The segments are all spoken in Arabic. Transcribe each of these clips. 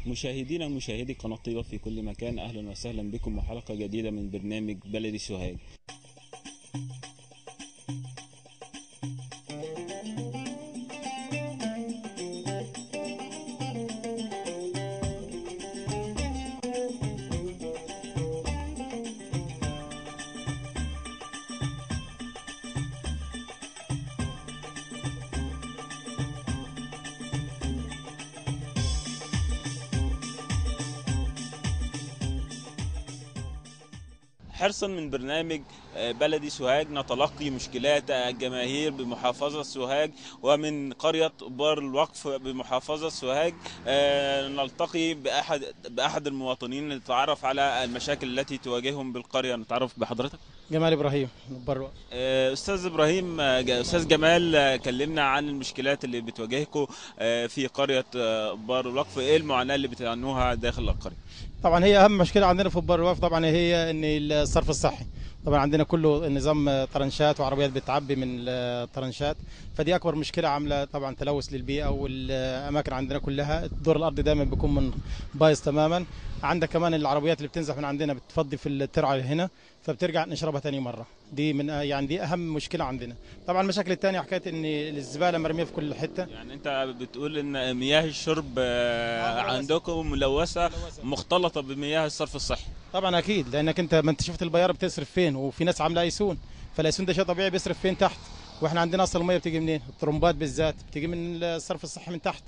مشاهدينا ومشاهدي قناة طيبة في كل مكان، أهلا وسهلا بكم وحلقة جديدة من برنامج بلدي سوهاج. حرصا من برنامج بلدي سوهاج نتلقي مشكلات الجماهير بمحافظة سوهاج ومن قرية بار الوقف بمحافظة سوهاج. نلتقي بأحد المواطنين لنتعرف على المشاكل التي تواجههم بالقرية. نتعرف بحضرتك. جمال إبراهيم بار الوقف. أستاذ إبراهيم، أستاذ جمال، كلمنا عن المشكلات اللي بتواجهكم في قرية بار الوقف. إيه المعاناة اللي بتعانوها داخل القرية؟ طبعا هي اهم مشكله عندنا في بار الوقف طبعا هي ان الصرف الصحي. طبعا عندنا كله نظام طرنشات وعربيات بتعبي من الطرنشات، فدي اكبر مشكله عامله طبعا تلوث للبيئه، والاماكن عندنا كلها الدور الارضي دايما بيكون من بايظ تماما. عندك كمان العربيات اللي بتنزح من عندنا بتفضي في الترعه هنا، فبترجع نشربها ثاني مره. دي من يعني دي اهم مشكله عندنا. طبعا المشاكل الثانيه حكايه ان الزباله مرميه في كل حته. يعني انت بتقول ان مياه الشرب عندكم ملوثه مختلطه بمياه الصرف الصحي. طبعا اكيد، لانك انت ما انت شفت البيار بتصرف فين، وفي ناس عامله ايسون، فالايسون ده شيء طبيعي بيصرف فين؟ تحت. واحنا عندنا اصلا الميه بتيجي منين؟ الطرمبات بالذات بتيجي من الصرف الصحي من تحت،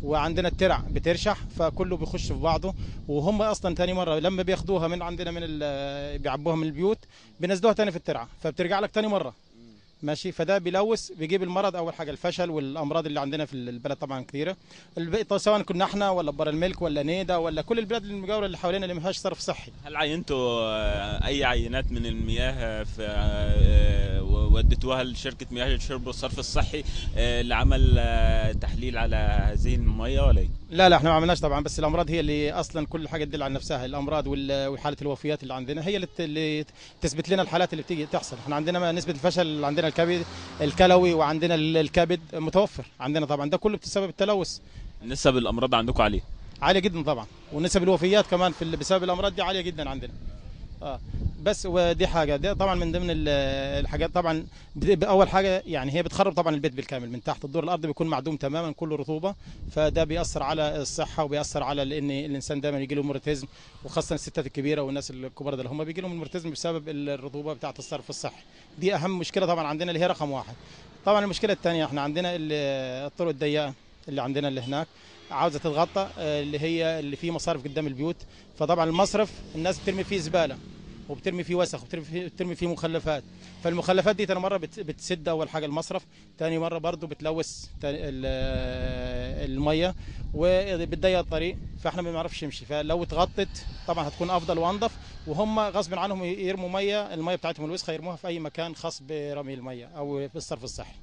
وعندنا الترع بترشح، فكله بيخش في بعضه. وهم اصلا ثاني مره لما بياخدوها من عندنا بيعبوها من البيوت بينزلوها ثاني في الترعه، فبترجع لك ثاني مره ماشي. فده بيلوث، بيجيب المرض. اول حاجه الفشل والامراض اللي عندنا في البلد طبعا كثيره، سواء كنا احنا ولا بر الملك ولا نيدا ولا كل البلاد المجاوره اللي حوالينا اللي ما فيهاش صرف صحي. هل عينتوا اي عينات من المياه في وديتوها لشركه مياه الشرب والصرف الصحي لعمل تحليل على هذه المياه ولا ايه؟ لا احنا ما عملناش طبعا، بس الامراض هي اللي اصلا كل حاجه تدل على نفسها. الامراض وحاله الوفيات اللي عندنا هي اللي تثبت لنا الحالات اللي بتيجي تحصل. احنا عندنا نسبه الفشل، عندنا الكبد الكلوي وعندنا الكبد متوفر عندنا طبعا، ده كله بسبب التلوث. نسب الامراض عندكم عاليه جدا طبعا، ونسب الوفيات كمان بسبب الامراض دي عاليه جدا عندنا. بس ودي حاجه، دي طبعا من ضمن الحاجات. طبعا اول حاجه يعني هي بتخرب طبعا البيت بالكامل من تحت. الدور الارضي بيكون معدوم تماما، كله رطوبه، فده بيأثر على الصحه وبيأثر على ان الانسان دايما يجي له مورتيزم، وخاصه الستات الكبيره والناس الكبار ده اللي هم بيجي لهم المورتيزم بسبب الرطوبه بتاعه الصرف الصحي. دي اهم مشكله طبعا عندنا اللي هي رقم واحد. طبعا المشكله الثانيه احنا عندنا الطرق الضيقه اللي عندنا اللي هناك عاوزه تتغطى، اللي هي اللي فيه مصارف قدام البيوت. فطبعا المصرف الناس بترمي فيه زباله وبترمي فيه وسخ وبترمي فيه مخلفات، فالمخلفات دي تاني مره بتسد اول حاجه المصرف، تاني مره برضو بتلوث الميه وبتضيق الطريق، فاحنا ما بنعرفش نمشي. فلو اتغطت طبعا هتكون افضل وانضف، وهم غصب عنهم يرموا الميه بتاعتهم الوسخه يرموها في اي مكان خاص برمي الميه او بالصرف الصحي.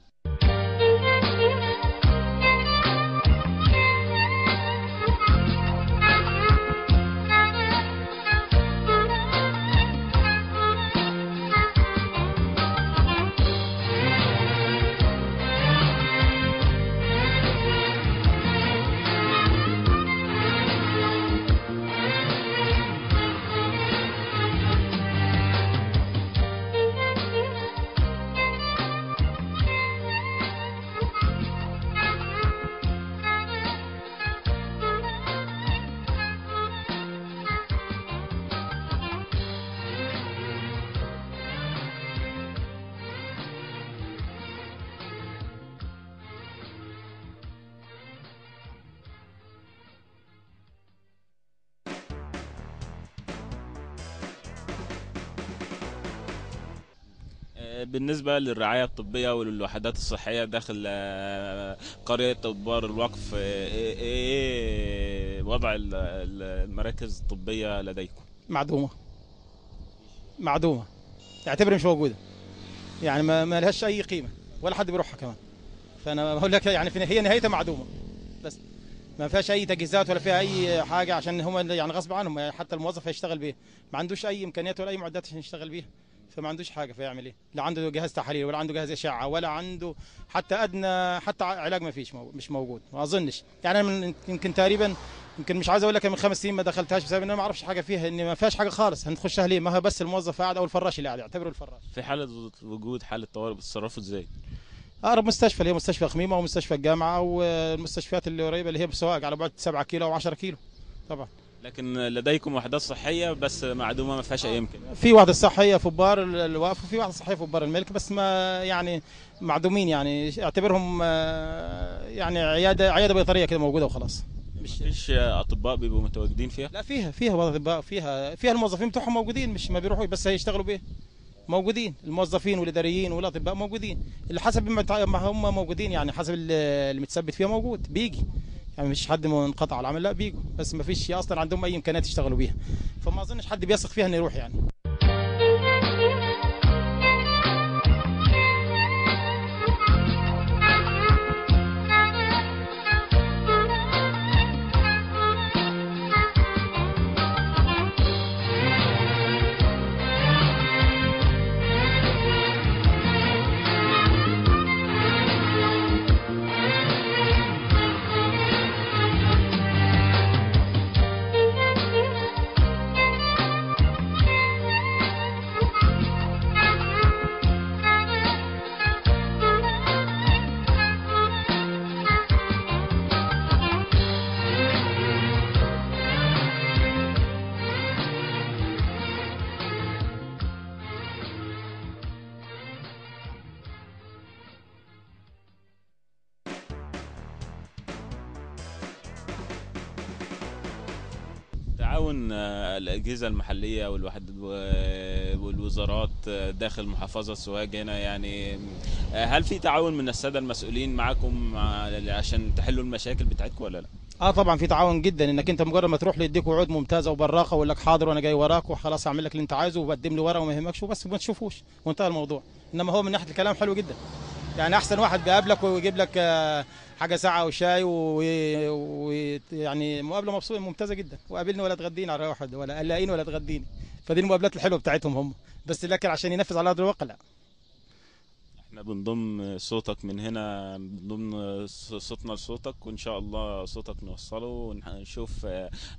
بالنسبة للرعاية الطبية والوحدات الصحية داخل قرية بار الوقف، ايه وضع المراكز الطبية لديكم؟ معدومة تعتبر مش موجودة، يعني ما لهاش أي قيمة ولا حد بيروحها كمان. فأنا بقول لك يعني هي نهايتها معدومة، بس ما فيهاش أي تجهيزات ولا فيها أي حاجة، عشان هم يعني غصب عنهم، حتى الموظف هيشتغل بيها ما عندوش أي إمكانيات ولا أي معدات عشان يشتغل بيها. فما عندوش حاجه، فيعمل ايه؟ لا عنده جهاز تحاليل ولا عنده جهاز اشعه ولا عنده حتى ادنى حتى علاج، ما فيش، مش موجود، ما اظنش. يعني انا يمكن تقريبا، يمكن مش عايز اقول لك من 5 سنين ما دخلتهاش بسبب ان انا ما اعرفش حاجه فيها، ان ما فيهاش حاجه خالص. هنخشها ليه؟ ما هو بس الموظف قاعد او الفراش اللي قاعد، يعتبره الفراش. في حاله وجود حاله طوارئ بتتصرفوا ازاي؟ اقرب مستشفى اللي هي مستشفى خميمه او مستشفى الجامعه او المستشفيات اللي قريبه اللي هي بسواق على بعد 7 كيلو او 10 كيلو طبعا. لكن لديكم وحدات صحيه بس معدومه، ما فيهاش اي امكانيات. في وحده صحيه في بار الوقف وفي وحده صحيه في بار الملك، بس ما يعني معدومين، يعني اعتبرهم يعني عياده بيطريه كده موجوده وخلاص. مفيش اطباء بيبقوا متواجدين فيها؟ لا فيها اطباء، فيها الموظفين بتوعهم موجودين، مش ما بيروحوا بس هيشتغلوا بيه. موجودين الموظفين والاداريين والاطباء موجودين، اللي حسب ما هم موجودين، يعني حسب اللي متثبت فيها موجود بيجي. يعني مش حد منقطع على العمل، لا بيجوا، بس ما فيش اصلا عندهم اي امكانيات يشتغلوا بيها، فما اظنش حد بيثق فيها انه يروح يعني. تعاون الأجهزة المحلية والوزارات داخل محافظة سوهاج هنا، يعني هل في تعاون من السادة المسؤولين معكم عشان تحلوا المشاكل بتاعتكم ولا لا؟ طبعا في تعاون جدا، انك انت مجرد ما تروح له يديك وعود ممتازه وبراقه ويقول لك حاضر وانا جاي وراك وخلاص هعمل لك اللي انت عايزه وبقدم لي ورقه وما يهمكش وبس ما تشوفوش وانتهى الموضوع. انما هو من ناحيه الكلام حلو جدا، يعني احسن واحد بيقابلك ويجيب لك حاجه ساعه وشاي ويعني مقابله مبسوطه ممتازه جدا، وقابلني ولا تغديني على واحد ولا قلقين ولا تغديني، فدي المقابلات الحلوه بتاعتهم هم، بس لكن عشان ينفذ على ارض الواقع لا. احنا بنضم صوتك من هنا، بنضم صوتنا لصوتك، وان شاء الله صوتك نوصله ونشوف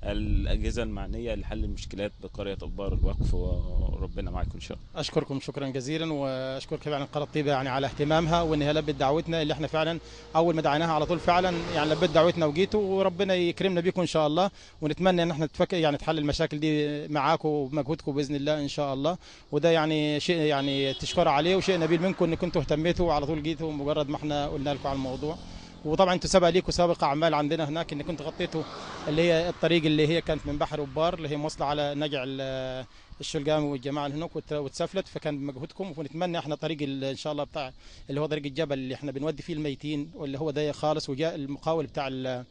الاجهزه المعنيه لحل المشكلات بقريه ابار الوقف، وربنا معاكم ان شاء الله. اشكركم شكرا جزيلا، واشكرك فعلا قناه طيبه يعني على اهتمامها، وان هي لبت دعوتنا اللي احنا فعلا اول ما دعيناها على طول فعلا يعني لبت دعوتنا وجيتوا، وربنا يكرمنا بيكم ان شاء الله، ونتمنى ان احنا يعني تحل المشاكل دي معاكم وبمجهودكم باذن الله ان شاء الله. وده يعني شيء يعني تشكروا عليه وشيء نبيل منكم ان كنتوا اهتميتوا وعلى طول جيتوا مجرد ما احنا قلنا لكم على الموضوع. وطبعا انتوا سبق ليكم سابق اعمال عندنا هناك ان كنتوا غطيتوا اللي هي الطريق اللي هي كانت من بحر وبار اللي هي موصله على نجع الشلقامي والجماعه اللي هناك واتسفلت، فكان بمجهودكم. ونتمنى احنا طريق ان شاء الله بتاع اللي هو طريق الجبل اللي احنا بنودي فيه الميتين واللي هو ضيق خالص، وجاء المقاول بتاع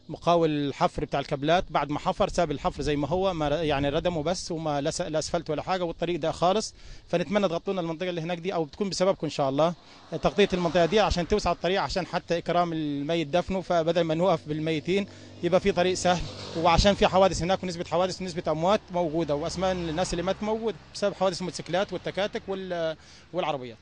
مقاول الحفر بتاع الكابلات بعد ما حفر ساب الحفر زي ما هو، ما يعني ردمه بس وما لا اسفلت ولا حاجه، والطريق ده خالص. فنتمنى تغطوا لنا المنطقه اللي هناك دي او بتكون بسببكم ان شاء الله تغطيه المنطقه دي عشان توسع الطريق، عشان حتى اكرام الميت دفنه، فبدل ما نوقف بالميتين يبقى في طريق سهل، وعشان في حوادث هناك ونسبه حوادث ونسبه اموات موجوده واسماء الناس اللي ماتت موجود بسبب حوادث الموتوسيكلات والتكاتك والعربيات.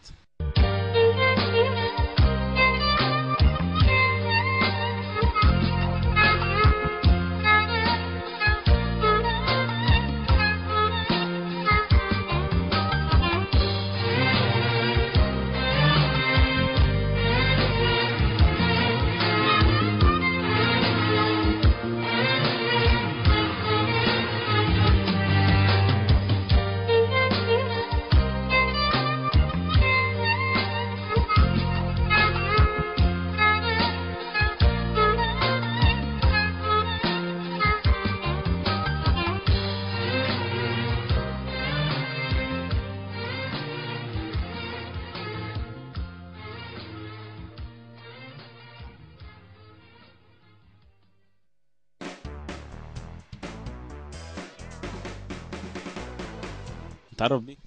تعرف بيك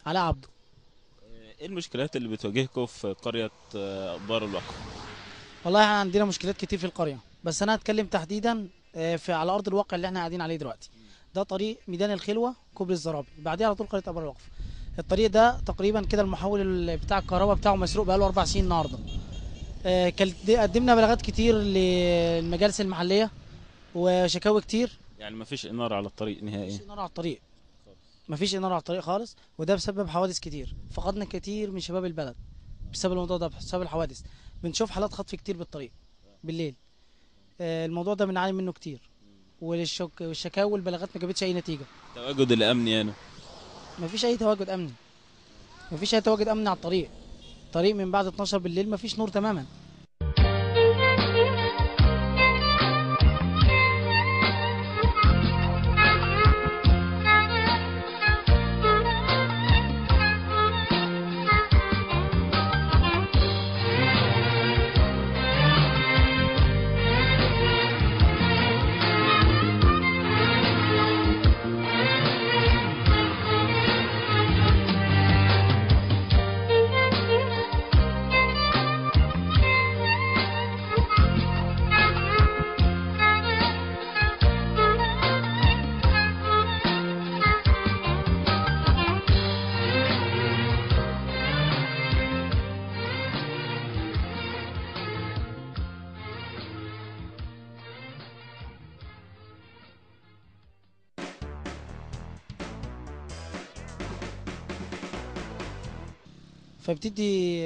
علاء عبده. ايه المشكلات اللي بتواجهكم في قرية ابار الوقف؟ والله احنا عندنا مشكلات كتير في القرية، بس انا هتكلم تحديدا في على ارض الواقع اللي احنا قاعدين عليه دلوقتي. ده طريق ميدان الخلوة كوبري الزرابي، بعديها على طول قرية ابار الوقف. الطريق ده تقريبا كده المحول بتاع الكهرباء بتاعه مسروق بقاله 4 سنين النهارده. قدمنا بلاغات كتير للمجالس المحليه وشكاوي كتير. يعني مفيش اناره على الطريق نهائيا؟ مفيش اناره على الطريق، مفيش اناره على الطريق خالص، وده بسبب حوادث كتير. فقدنا كتير من شباب البلد بسبب الموضوع ده، بسبب الحوادث. بنشوف حالات خطف كتير بالطريق بالليل. الموضوع ده بنعاني منه كتير، والشكاوي والبلاغات ما جابتش اي نتيجه. التواجد الامني هنا؟ مفيش اي تواجد امني، مفيش اي تواجد امني على الطريق. الطريق من بعد 12 بالليل مفيش نور تماما. فبتدي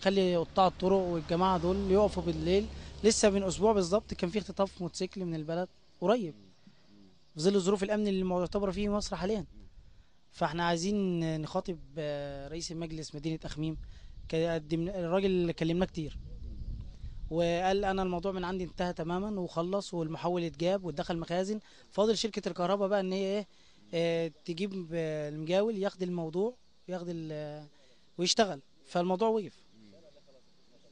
خلي قطاع الطرق والجماعه دول يقفوا بالليل. لسه من اسبوع بالظبط كان في اختطاف موتوسيكل من البلد قريب، في ظل الظروف الامن اللي معتبره فيه مصر حاليا. فاحنا عايزين نخاطب رئيس المجلس مدينه اخميم. الراجل اللي كلمناه كتير وقال انا الموضوع من عندي انتهى تماما وخلص، والمحول اتجاب واتدخل مخازن. فاضل شركه الكهرباء بقى ان هي تجيب المجاول ياخد الموضوع، ياخد ويشتغل. فالموضوع وقف.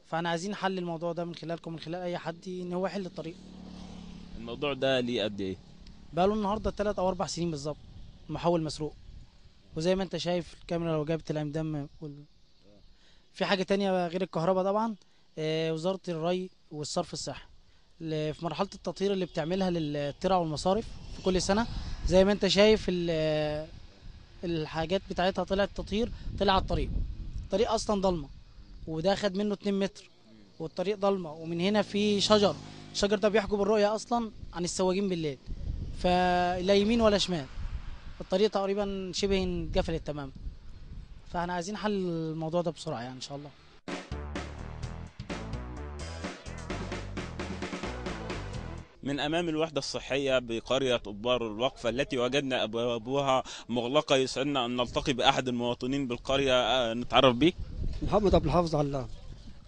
فاحنا عايزين حل الموضوع ده من خلالكم، من خلال اي حد، ان هو يحل الطريق. الموضوع ده ليه قد ايه؟ بقاله النهارده 3 أو 4 سنين بالظبط المحول مسروق. وزي ما انت شايف الكاميرا لو جابت العمدان في حاجه تانية غير الكهرباء طبعا. وزاره الري والصرف الصحي في مرحله التطهير اللي بتعملها للترع والمصارف في كل سنه. زي ما انت شايف الحاجات بتاعتها طلعت تطهير، طلع على الطريق. الطريق اصلا ضلمه، وده خد منه 2 متر، والطريق ضلمه، ومن هنا في شجر. الشجر ده بيحجب الرؤيه اصلا عن السواقين بالليل، فلا يمين ولا شمال. الطريق تقريبا شبه اتقفلت تماما. فاحنا عايزين حل الموضوع ده بسرعه يعني ان شاء الله. من أمام الوحدة الصحية بقرية أبار الوقفة التي وجدنا أبوابها مغلقة. يسعدنا أن نلتقي بأحد المواطنين بالقرية نتعرف بيه. محمد عبد الحافظ علام.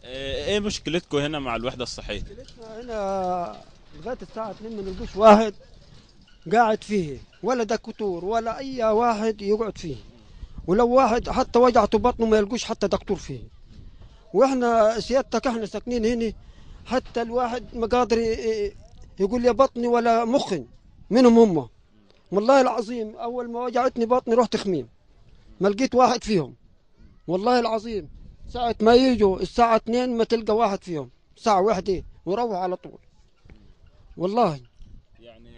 إيه مشكلتكم هنا مع الوحدة الصحية؟ مشكلتنا هنا لغاية الساعة 2 ما نلقوش واحد قاعد فيه، ولا دكتور ولا أي واحد يقعد فيه. ولو واحد حتى وجعته بطنه ما يلقوش حتى دكتور فيه. وإحنا سيادتك إحنا ساكنين هنا، حتى الواحد ما قادر يقول يا بطني ولا مخي منهم هم. والله العظيم أول ما وجعتني بطني رحت خميم ما لقيت واحد فيهم. والله العظيم ساعة ما يجوا الساعة 2 ما تلقى واحد فيهم، ساعة واحدة وروح على طول. والله يعني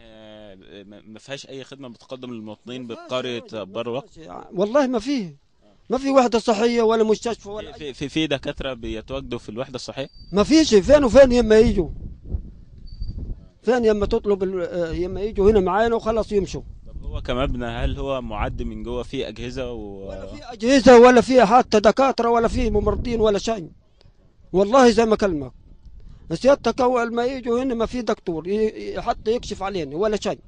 ما فيهاش أي خدمة بتقدم للمواطنين بقرية أبار الوقفة؟ والله ما في وحدة صحية ولا مستشفى ولا في دكاترة بيتواجدوا في الوحدة الصحية؟ ما فيش. فين وفين يما يجوا، فين يما تطلب يما يجوا هنا معانا وخلاص يمشوا. طب هو كمبنى هل هو معد من جوه فيه أجهزة ولا في أجهزة ولا في حتى دكاترة ولا في ممرضين ولا شيء. والله زي ما كلمك سيادتك أول ما يجوا هنا ما في دكتور حتى يكشف علينا ولا شيء.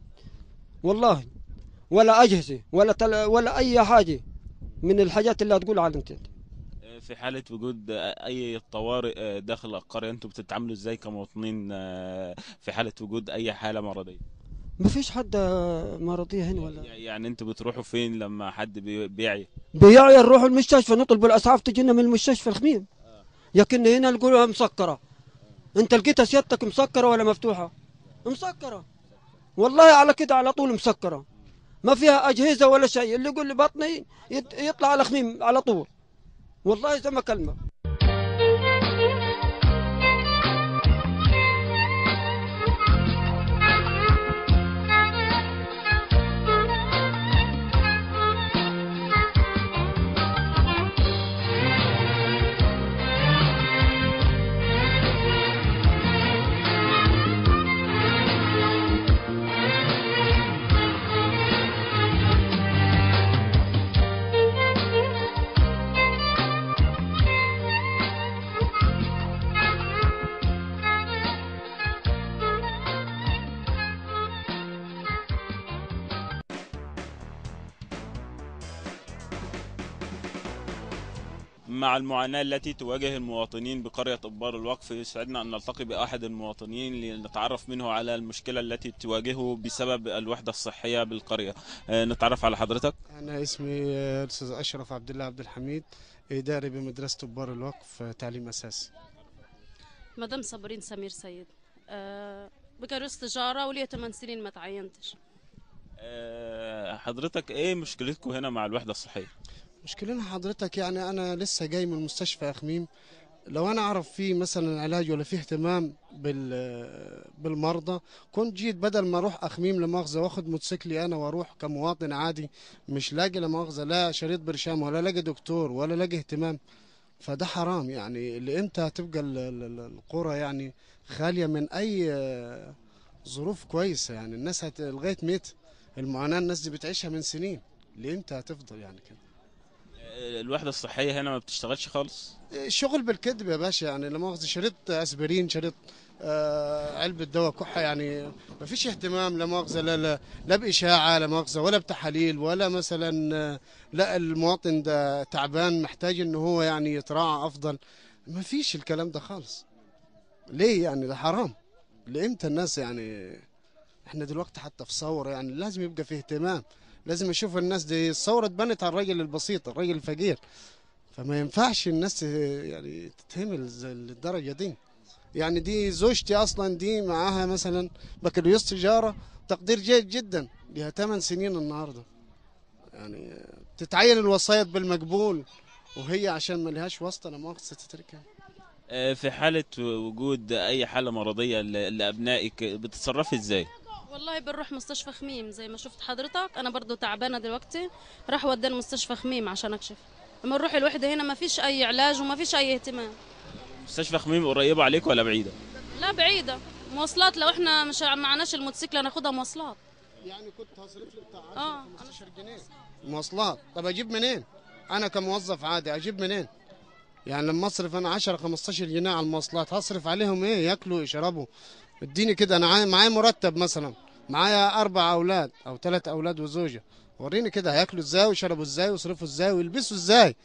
والله ولا أجهزة ولا أي حاجة من الحاجات اللي هتقول عنها انت. في حالة وجود أي طوارئ داخل القرية أنتوا بتتعاملوا إزاي كمواطنين في حالة وجود أي حالة مرضية؟ ما فيش حد مرضية هنا ولا يعني أنتوا بتروحوا فين لما حد بيعي؟ نروحوا المستشفى نطلب الأسعاف تجينا من المستشفى الخميم. لكن هنا نقولها مسكرة. أنت لقيتها سيادتك مسكرة ولا مفتوحة؟ مسكرة. والله على كده على طول مسكرة، ما فيها أجهزة ولا شيء. اللي يقول لي بطني يطلع على خميم على طول. والله زي ما كلمة. مع المعاناة التي تواجه المواطنين بقرية أبار الوقف، يسعدنا أن نلتقي بأحد المواطنين لنتعرف منه على المشكلة التي تواجهه بسبب الوحدة الصحية بالقرية. نتعرف على حضرتك. أنا اسمي الأستاذ أشرف عبد الله عبد الحميد، إداري بمدرسة أبار الوقف تعليم أساسي. مدام صابرين سمير سيد، بكالوريوس تجارة وليا 8 سنين ما تعينتش. حضرتك إيه مشكلتكم هنا مع الوحدة الصحية؟ مشكلتنا حضرتك يعني أنا لسه جاي من مستشفى أخميم، لو أنا أعرف فيه مثلا علاج ولا فيه اهتمام بالمرضى كنت جيت بدل ما أروح أخميم لمؤاخذة وآخد موتوسيكلي أنا وأروح كمواطن عادي، مش لاقي لمؤاخذة لا شريط برشام ولا لاقي دكتور ولا لاقي اهتمام. فده حرام يعني. لإمتى هتبقى القرى يعني خالية من أي ظروف كويسة؟ يعني الناس لغاية متى المعاناة الناس دي بتعيشها من سنين، لإمتى هتفضل يعني كده؟ الوحدة الصحية هنا ما بتشتغلش خالص؟ شغل بالكذب يا باشا، يعني لا مؤاخذة شريط اسبرين، شريط علبة دواء كحة، يعني ما فيش اهتمام لا مؤاخذة، لا بإشاعة لا مؤاخذة ولا بتحاليل ولا مثلا لا المواطن ده تعبان محتاج ان هو يعني يتراعى افضل، ما فيش الكلام ده خالص. ليه يعني؟ ده حرام. لإمتى الناس يعني؟ احنا دلوقتي حتى في ثورة، يعني لازم يبقى فيه اهتمام، لازم اشوف الناس دي. الثورة اتبنت على الراجل البسيط الراجل الفقير، فما ينفعش الناس يعني تتهمل للدرجة دي. يعني دي زوجتي اصلا دي معاها مثلا بكالوريوس تجارة تقدير جيد جدا، ليها 8 سنين النهارده، يعني تتعين الوسايط بالمقبول وهي عشان ما لهاش واسطة لا مؤاخذة تتركها. في حالة وجود أي حالة مرضية لأبنائك بتتصرفي إزاي؟ والله بنروح مستشفى خميم زي ما شفت حضرتك، انا برضو تعبانه دلوقتي، راح وداني مستشفى خميم عشان اكشف. اما نروح الوحده هنا ما فيش اي علاج وما فيش اي اهتمام. مستشفى خميم قريبة عليك ولا بعيدة؟ لا بعيده، مواصلات، لو احنا مش معناش الموتوسيكل ناخدها مواصلات. يعني كنت هصرف لي بتاع 15 جنيه مواصلات. طب اجيب منين؟ انا كموظف عادي اجيب منين؟ يعني لما اصرف انا 10 15 جنيه على المواصلات هصرف عليهم ايه؟ ياكلوا يشربوا؟ اديني كده، انا معايا مرتب مثلا، معايا 4 اولاد او 3 اولاد وزوجه، وريني كده هياكلوا ازاي ويشربوا ازاي ويصرفوا ازاي ويلبسوا ازاي؟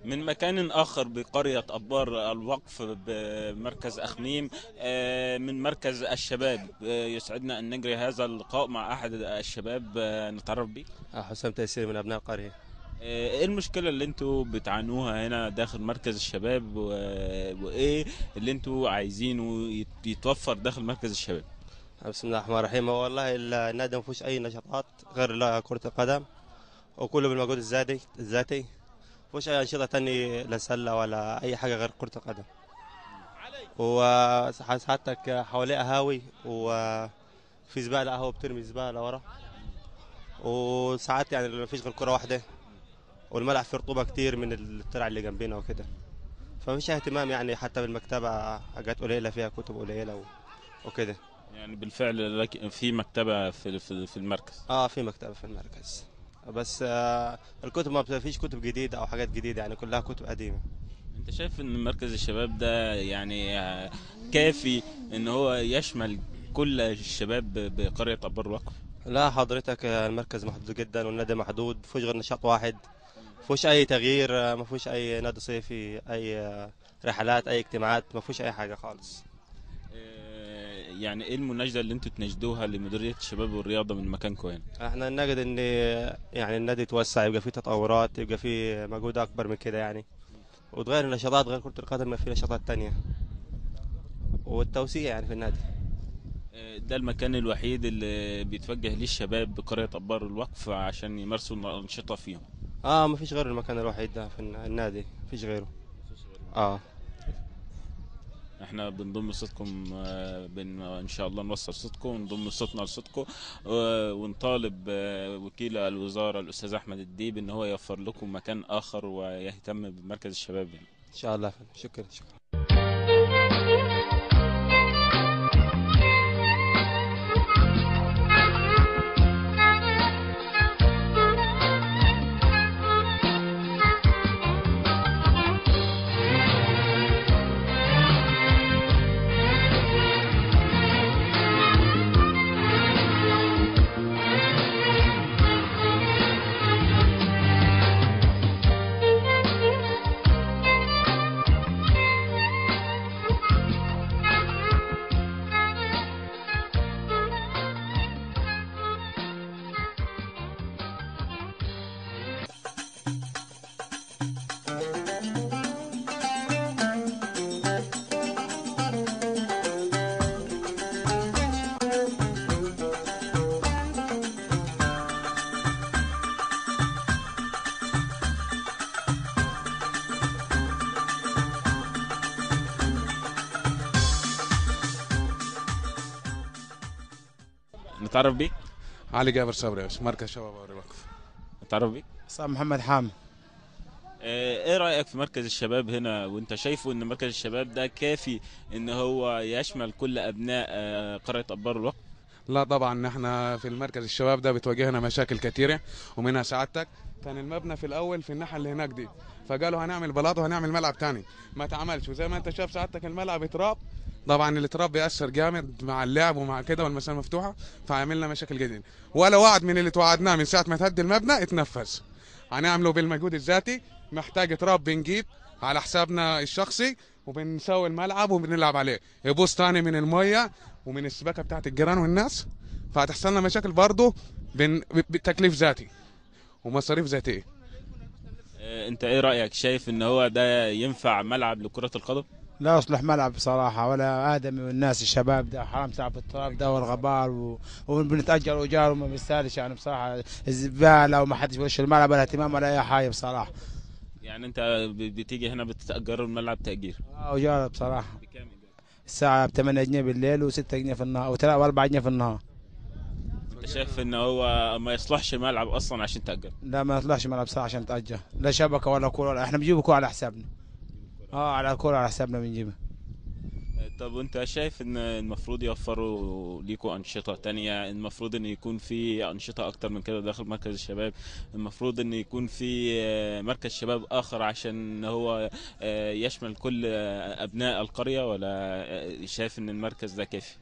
من مكان آخر بقرية أبار الوقف بمركز أخميم، من مركز الشباب، يسعدنا أن نجري هذا اللقاء مع أحد الشباب نتعرف به. حسام تيسير من أبناء القرية. إيه المشكلة اللي أنتوا بتعانوها هنا داخل مركز الشباب، وإيه اللي أنتوا عايزينه يتوفر داخل مركز الشباب؟ بسم الله الرحمن الرحيم. والله النادي ما فيهوش أي نشاطات غير كرة القدم، وكله بالمجهود الذاتي. مفيش أي أنشطة تانية لا سلة ولا أي حاجة غير كرة القدم. وساعتك حواليه قهاوي، وفي زبالة قهوة بترمي زبالة ورا، وساعات يعني مفيش غير كرة واحدة، والملعب فيه رطوبة كتير من الترع اللي جنبينا وكده، فمفيش اهتمام يعني. حتى بالمكتبة حاجات قليلة، فيها كتب قليلة وكده. يعني بالفعل في مكتبة في المركز؟ في مكتبة في المركز، بس الكتب ما فيش كتب جديدة أو حاجات جديدة، يعني كلها كتب قديمة. أنت شايف إن مركز الشباب ده يعني كافي إن هو يشمل كل الشباب بقرية أبار الوقف؟ لا حضرتك، المركز محدود جدا والنادي محدود، مفيش غير نشاط واحد، مفيش أي تغيير، مفيش أي نادي صيفي، أي رحلات، أي اجتماعات، مفيش أي حاجة خالص. يعني ايه المناشده اللي انتوا تناشدوها لمديريه الشباب والرياضه من مكانكم هنا؟ احنا نجد ان يعني النادي يتوسع، يبقى فيه تطورات، يبقى فيه مجهود اكبر من كده يعني، وتغير النشاطات غير كرة القدم، ما في نشاطات تانية، والتوسيع يعني في النادي. ده المكان الوحيد اللي بيتوجه ليه الشباب بقرية أبار الوقف عشان يمارسوا الأنشطة فيهم؟ ما فيش غير المكان الوحيد ده في النادي، مفيش غيره. احنا بنضم صوتكم، ان شاء الله نوصل صوتكم ونضم صوتنا لصوتكم، ونطالب وكيل الوزاره الاستاذ احمد الديب ان هو يوفر لكم مكان اخر ويهتم بمركز الشباب هنا. ان شاء الله. شكرا. نتعرف بيك؟ علي جابر صبري، مركز شباب أوري وقف. نتعرف بيك؟ صاحب محمد حامد. ايه رأيك في مركز الشباب هنا، وانت شايفه ان مركز الشباب ده كافي ان هو يشمل كل ابناء قرية ابار الوقف؟ لا طبعا، احنا في المركز الشباب ده بتواجهنا مشاكل كتيرة، ومنها سعادتك كان المبنى في الاول في الناحية اللي هناك دي، فقالوا هنعمل بلاط وهنعمل ملعب تاني، ما اتعملش. وزي ما انت شايف سعادتك الملعب تراب، طبعا التراب بيأثر جامد مع اللعب ومع كده والمسافة مفتوحة، فعملنا مشاكل جدا. ولا وعد من اللي توعدناه من ساعة ما تهدي المبنى اتنفذ. هنعمله بالمجهود الذاتي، محتاج تراب بنجيب على حسابنا الشخصي وبنسوي الملعب وبنلعب عليه، يبوظ تاني من المية ومن السباكة بتاعت الجيران والناس، فهتحصل لنا مشاكل برضه بتكليف ذاتي ومصاريف ذاتية. انت ايه رأيك، شايف ان هو ده ينفع ملعب لكرة القدم؟ لا يصلح ملعب بصراحة ولا آدمي، والناس الشباب ده حرام تعب التراب ده والغبار وبنتأجر أجار وما بيستاهلش يعني بصراحة، الزبالة وما حدش بيوش الملعب ولا اهتمام ولا أي حاجة بصراحة. يعني انت بتيجي هنا بتتأجر الملعب تأجير؟ أجار بصراحة. بكام إيجار؟ الساعة ب8 جنيه بالليل و6 جنيه في النهار و4 جنيه في النهار. انت شايف ان هو ما يصلحش ملعب اصلا عشان تأجر؟ لا ما يطلعش ملعب صراحة عشان تأجر، لا شبكة ولا كورة ولا احنا بنجيب كورة على حسابنا. على الكورة على حسابنا بنجيبها. طب وانت شايف ان المفروض يوفروا ليكوا انشطه تانية، المفروض ان يكون في انشطه اكتر من كده داخل مركز الشباب، المفروض ان يكون في مركز شباب اخر عشان هو يشمل كل ابناء القريه، ولا شايف ان المركز ده كافي؟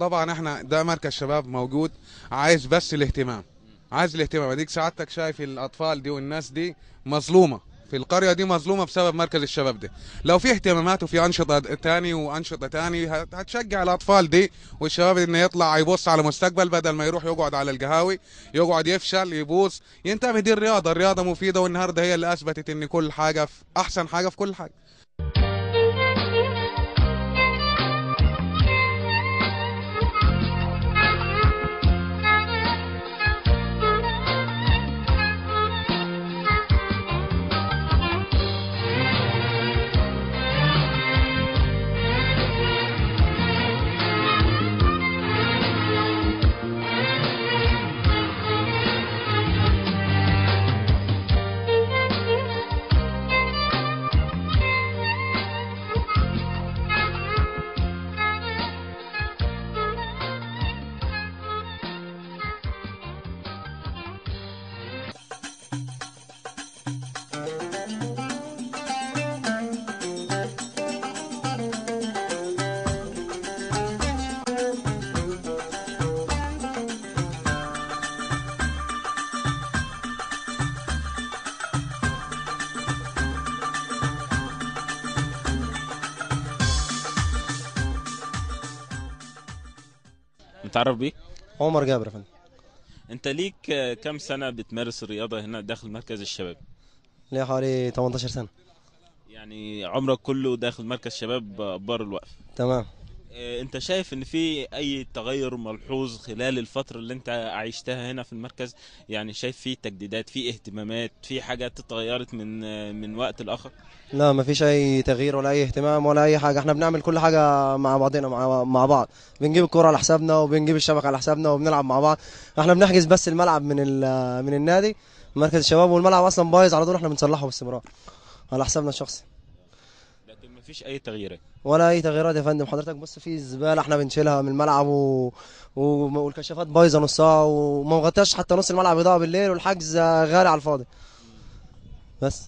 طبعا احنا ده مركز شباب موجود، عايز بس الاهتمام، عايز الاهتمام. اديك سعادتك شايف الاطفال دي والناس دي مظلومه في القرية دي، مظلومة بسبب مركز الشباب ده. لو في اهتمامات وفي أنشطة تاني وأنشطة تاني هتشجع الأطفال دي والشباب إنه يطلع يبص على مستقبل، بدل ما يروح يقعد على القهاوي يقعد يفشل يبوظ، ينتبه. دي الرياضة مفيدة، والنهاردة هي اللي أثبتت إن كل حاجة في أحسن حاجة في كل حاجة. نتعرف بيك؟ عمر جابر يا فندم. انت ليك كم سنة بتمارس الرياضة هنا داخل مركز الشباب؟ ليا حوالي 18 سنة. يعني عمرك كله داخل مركز شباب ابار الوقف؟ تمام. انت شايف ان في اي تغير ملحوظ خلال الفترة اللي انت عشتها هنا في المركز؟ يعني شايف في تجديدات، في اهتمامات، في حاجات اتغيرت من وقت لاخر؟ لا مفيش اي تغيير ولا اي اهتمام ولا اي حاجه، احنا بنعمل كل حاجه مع بعضنا مع بعض. بنجيب الكرة على حسابنا وبنجيب الشبكه على حسابنا وبنلعب مع بعض. احنا بنحجز بس الملعب من النادي مركز الشباب، والملعب اصلا بايظ على طول احنا بنصلحه باستمرار على حسابنا الشخصي. لكن مفيش اي تغييرات ولا اي تغييرات يا فندم. حضرتك بص، في زباله احنا بنشيلها من الملعب والكشافات بايظه نصها، وما مغطاش حتى نص الملعب اضاءه بالليل، والحجز غالي على الفاضي بس.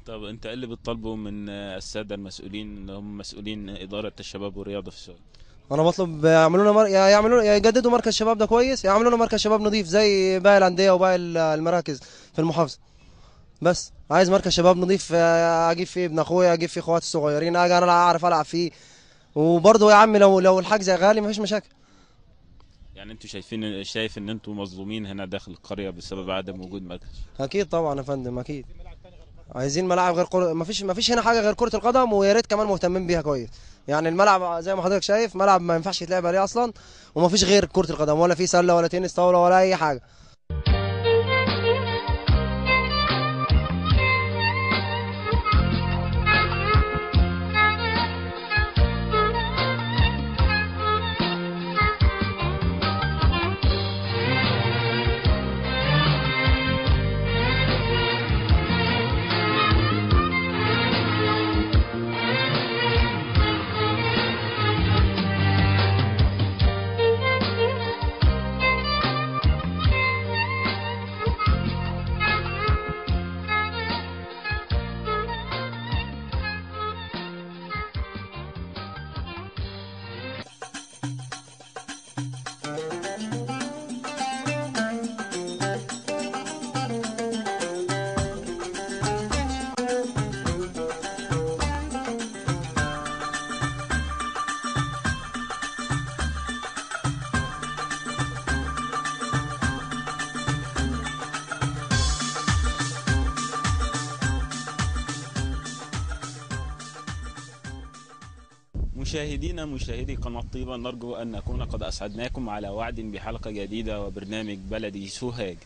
طب انت ايه اللي بتطالبه من السادة المسؤولين اللي هم مسؤولين إدارة الشباب والرياضة في السعودية؟ انا بطلب يعملوا لنا يعملوا يجددوا مركز شباب ده كويس، يعملوا لنا مركز شباب نظيف زي باقي الانديه وباقي المراكز في المحافظه. بس عايز مركز شباب نظيف اجيب فيه ابن اخويا، اجيب فيه اخواتي الصغيرين، اجي انا اعرف العب فيه. وبرضه يا عم لو الحجز غالي مفيش مشاكل. يعني انتوا شايف ان انتوا مظلومين هنا داخل القرية بسبب عدم وجود مركز؟ اكيد طبعا يا فندم، اكيد عايزين ملاعب غير مفيش هنا حاجه غير كره القدم، ويا ريت كمان مهتمين بيها كويس. يعني الملعب زي ما حضرتك شايف ملعب ما ينفعش يتلعب عليه اصلا، ومفيش غير كره القدم، ولا في سله ولا تنس طاوله ولا اي حاجه. مشاهدي قناة طيبة، نرجو أن نكون قد أسعدناكم على وعد بحلقة جديدة وبرنامج بلدي سوهاج.